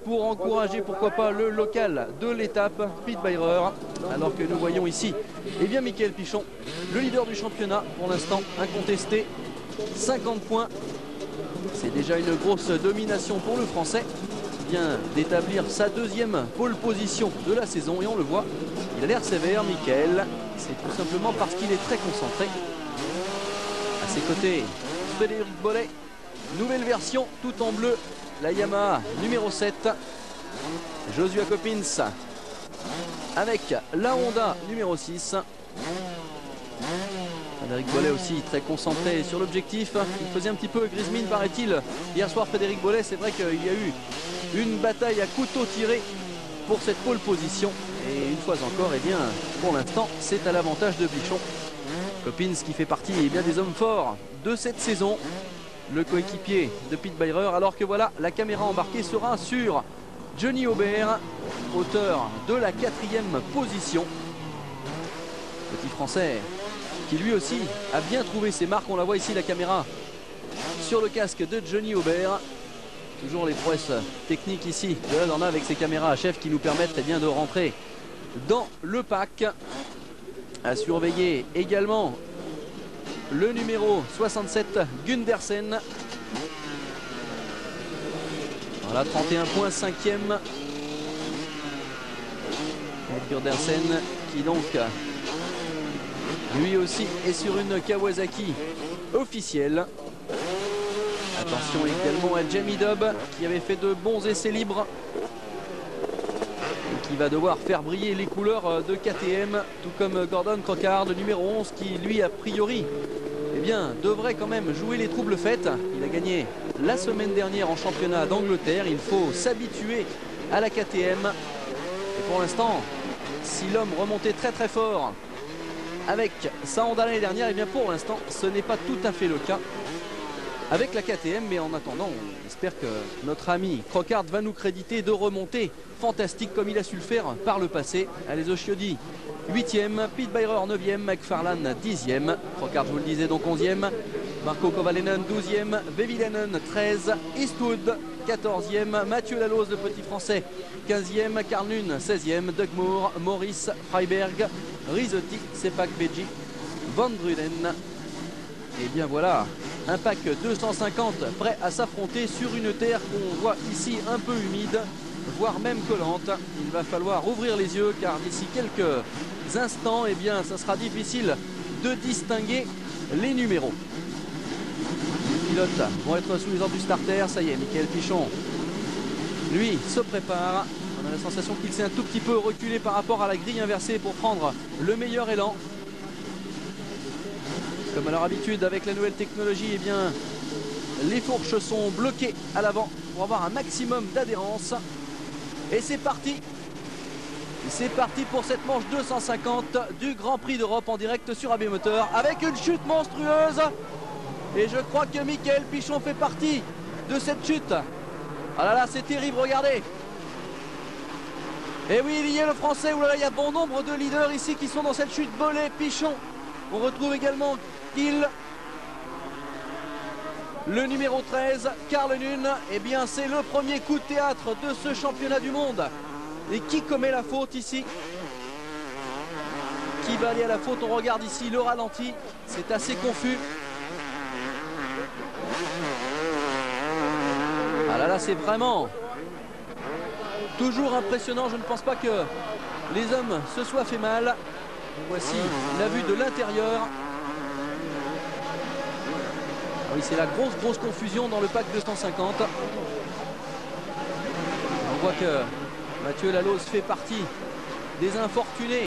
Pour encourager pourquoi pas le local de l'étape, Pete Beirer, alors que nous voyons ici Mickaël Pichon, le leader du championnat pour l'instant, incontesté, 50 points, c'est déjà une grosse domination pour le français, il vient d'établir sa deuxième pole position de la saison et on le voit, il a l'air sévère Mickaël, c'est tout simplement parce qu'il est très concentré. À ses côtés, Frédéric Bollet, nouvelle version tout en bleu, la Yamaha numéro 7, Joshua Coppins avec la Honda numéro 6. Frédéric Bollet aussi très concentré sur l'objectif. Il faisait un petit peu grise mine paraît-il hier soir Frédéric Bollet. C'est vrai qu'il y a eu une bataille à couteau tiré pour cette pole position. Et une fois encore, pour l'instant, c'est à l'avantage de Pichon. Coppins qui fait partie des hommes forts de cette saison. Le coéquipier de Pete Beirer, alors que voilà, la caméra embarquée sera sur Johnny Aubert, auteur de la 4e position. Petit français qui lui aussi a bien trouvé ses marques. On la voit ici, la caméra sur le casque de Johnny Aubert. Toujours les prouesses techniques ici de la Dorna avec ses caméras à chef qui nous permettent de rentrer dans le pack. À surveiller également le numéro 67, Gundersen. Voilà, 31 points, 5e. Gundersen qui donc, lui aussi, est sur une Kawasaki officielle. Attention également à Jamie Dobb qui avait fait de bons essais libres. Et qui va devoir faire briller les couleurs de KTM, tout comme Gordon Crockard, le numéro 11, qui lui, a priori, devrait quand même jouer les troubles faites. Il a gagné la semaine dernière en championnat d'Angleterre. Il faut s'habituer à la KTM. Et pour l'instant, si l'homme remontait très très fort avec sa Honda l'année dernière, pour l'instant, ce n'est pas tout à fait le cas avec la KTM. Mais en attendant, on espère que notre ami Crockard va nous créditer de remontées fantastiques comme il a su le faire par le passé. Allez, Oshiodi 8e, Pete Beirer 9e, McFarlane 10e, Crockard, je vous le disais, donc 11e, Marco Kovalainen 12e, Vehviläinen 13, Eastwood 14e, Mathieu Laloz, le petit français 15e, Carl Nunn 16e, Doug Moore, Maurice Freiberg, Risotti, Sepak Beji, Van Druden. Et voilà, un pack 250 prêt à s'affronter sur une terre qu'on voit ici un peu humide, voire même collante. Il va falloir ouvrir les yeux car d'ici quelques instants, ça sera difficile de distinguer les numéros. Les pilotes vont être sous les ordres du starter. Ça y est, Mickaël Pichon, lui, se prépare. On a la sensation qu'il s'est un tout petit peu reculé par rapport à la grille inversée pour prendre le meilleur élan. Comme à leur habitude avec la nouvelle technologie, les fourches sont bloquées à l'avant pour avoir un maximum d'adhérence. Et c'est parti. C'est parti pour cette manche 250 du Grand Prix d'Europe en direct sur AB Moteur avec une chute monstrueuse. Et je crois que Mickaël Pichon fait partie de cette chute. Ah là là, c'est terrible, regardez. Et oui, il y a le français. Oulala, il y a bon nombre de leaders ici qui sont dans cette chute. Bollet, Pichon. On retrouve également Hill. Le numéro 13, Carl Nunn. C'est le premier coup de théâtre de ce championnat du monde. Et qui commet la faute ici? Qui va aller à la faute? On regarde ici le ralenti. C'est assez confus. Ah là là, c'est vraiment toujours impressionnant. Je ne pense pas que les hommes se soient fait mal. Voici la vue de l'intérieur. Oui, c'est la grosse confusion dans le pack 250. On voit que Mathieu Laloz fait partie des infortunés.